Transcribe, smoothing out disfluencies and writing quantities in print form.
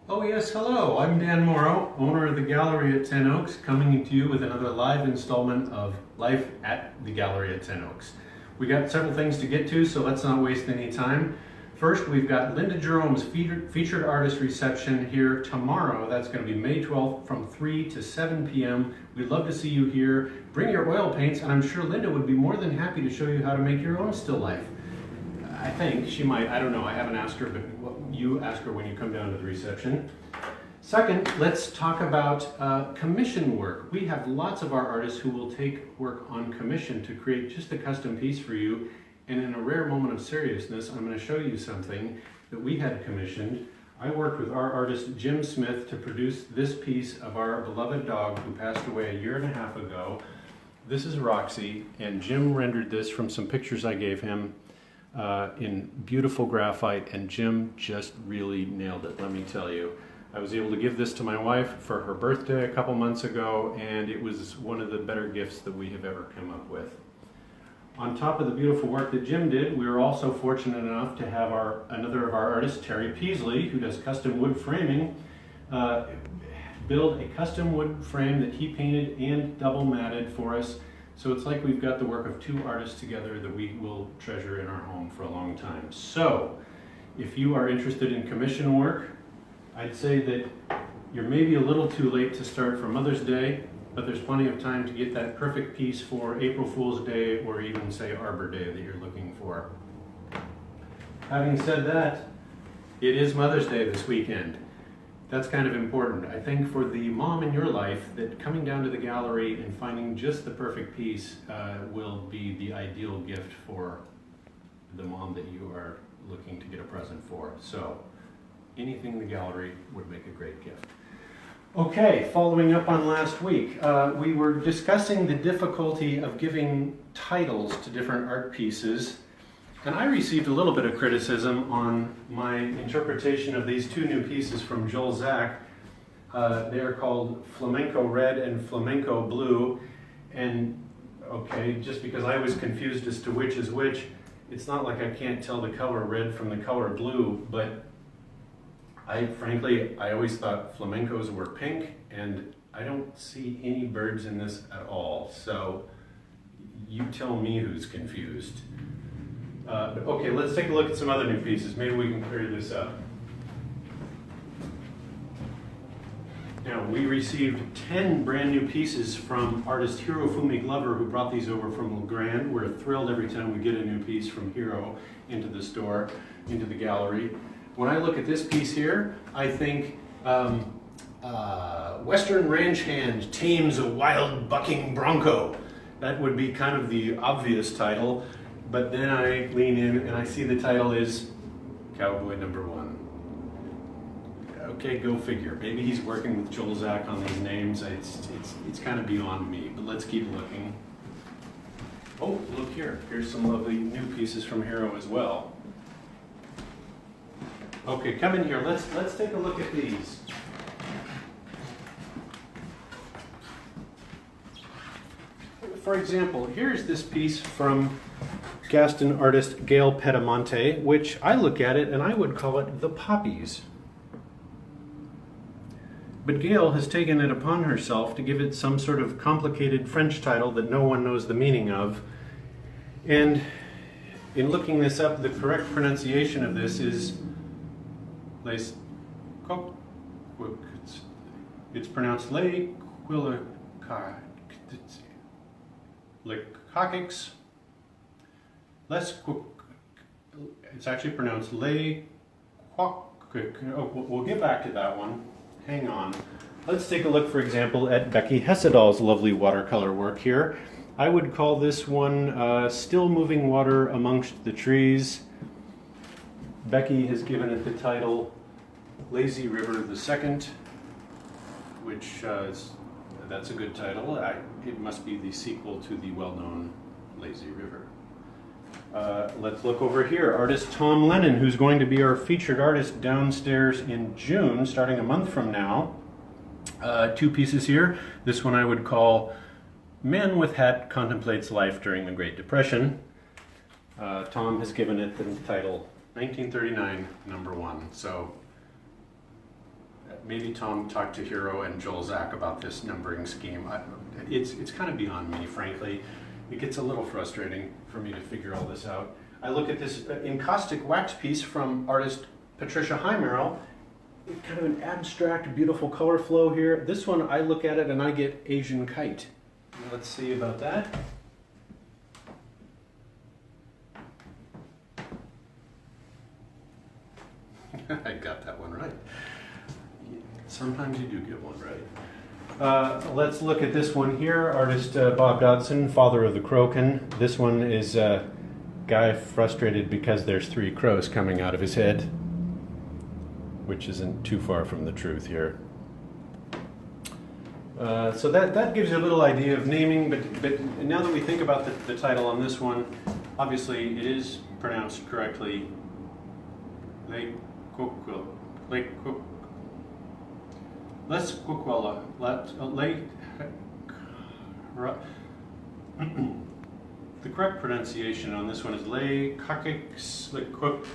Oh yes, hello. I'm Dan Morrow, owner of the Gallery at Ten Oaks, coming to you with another live installment of Life at the Gallery at Ten Oaks. We got several things to get to, so let's not waste any time. First, we've got Linda Jerome's featured artist reception here tomorrow. That's going to be May 12th from 3 to 7 p.m. We'd love to see you here. Bring your oil paints, and I'm sure Linda would be more than happy to show you how to make your own still life. I think she might, I don't know, I haven't asked her, but you ask her when you come down to the reception. Second, let's talk about commission work. We have lots of our artists who will take work on commission to create just a custom piece for you. And in a rare moment of seriousness, I'm going to show you something that we had commissioned. I worked with our artist Jim Smith to produce this piece of our beloved dog who passed away a year and a half ago. This is Roxy, and Jim rendered this from some pictures I gave him in beautiful graphite, and Jim just really nailed it, let me tell you. I was able to give this to my wife for her birthday a couple months ago, and it was one of the better gifts that we have ever come up with. On top of the beautiful work that Jim did, we were also fortunate enough to have another of our artists, Terry Peasley, who does custom wood framing, build a custom wood frame that he painted and double matted for us. So it's like we've got the work of two artists together that we will treasure in our home for a long time. So if you are interested in commission work, I'd say that you're maybe a little too late to start for Mother's Day, but there's plenty of time to get that perfect piece for April Fool's Day or even say Arbor Day that you're looking for. Having said that, it is Mother's Day this weekend. That's kind of important. I think for the mom in your life, that coming down to the gallery and finding just the perfect piece will be the ideal gift for the mom that you are looking to get a present for. So anything in the gallery would make a great gift. Okay, following up on last week, we were discussing the difficulty of giving titles to different art pieces. And I received a little bit of criticism on my interpretation of these two new pieces from Joel Zack. They are called Flamenco Red and Flamenco Blue. And okay, just because I was confused as to which is which, it's not like I can't tell the color red from the color blue, but frankly, I always thought flamencos were pink, and I don't see any birds in this at all. So you tell me who's confused. Okay, let's take a look at some other new pieces. Maybe we can clear this up. Now, we received 10 brand new pieces from artist Hirofumi Glover, who brought these over from LeGrand. We're thrilled every time we get a new piece from Hiro into the store, into the gallery. When I look at this piece here, I think Western ranch hand tames a wild bucking bronco. That would be kind of the obvious title. But then I lean in and I see the title is Cowboy Number One. Okay, go figure. Maybe he's working with Joel Zack on these names. It's kind of beyond me, but let's keep looking. Oh, look here. Here's some lovely new pieces from Hiro as well. Okay, come in here. Let's take a look at these. For example, here's this piece from Gaston artist Gail Pedamonte, which I look at it and I would call it The Poppies. But Gail has taken it upon herself to give it some sort of complicated French title that no one knows the meaning of. And in looking this up, the correct pronunciation of this is Les Coq. It's pronounced Les Coquix. It's actually pronounced Les Coquix. Oh, we'll get back to that one. Hang on. Let's take a look, for example, at Becky Hessedal's lovely watercolor work here. I would call this one Still Moving Water Amongst the Trees. Becky has given it the title Lazy River II, which that's a good title. It must be the sequel to the well-known Lazy River. Let's look over here. Artist Tom Lennon, who's going to be our featured artist downstairs in June, starting a month from now. Two pieces here. This one I would call Man with Hat Contemplates Life During the Great Depression. Tom has given it the title 1939, number 1. So maybe Tom talked to Hero and Joel Zach about this numbering scheme. It's kind of beyond me, frankly. It gets a little frustrating for me to figure all this out. I look at this encaustic wax piece from artist Patricia Heimerl. Kind of an abstract, beautiful color flow here. This one, I look at it and I get Asian kite. Let's see about that. I got that one right. Sometimes you do get one right. Let's look at this one here. Artist Bob Dodson, father of the Crokin. This one is a guy frustrated because there's 3 crows coming out of his head, which isn't too far from the truth here. So that gives you a little idea of naming, but now that we think about the title on this one, obviously it is pronounced correctly. The correct pronunciation on this one is Les Coquix, Les Coquix.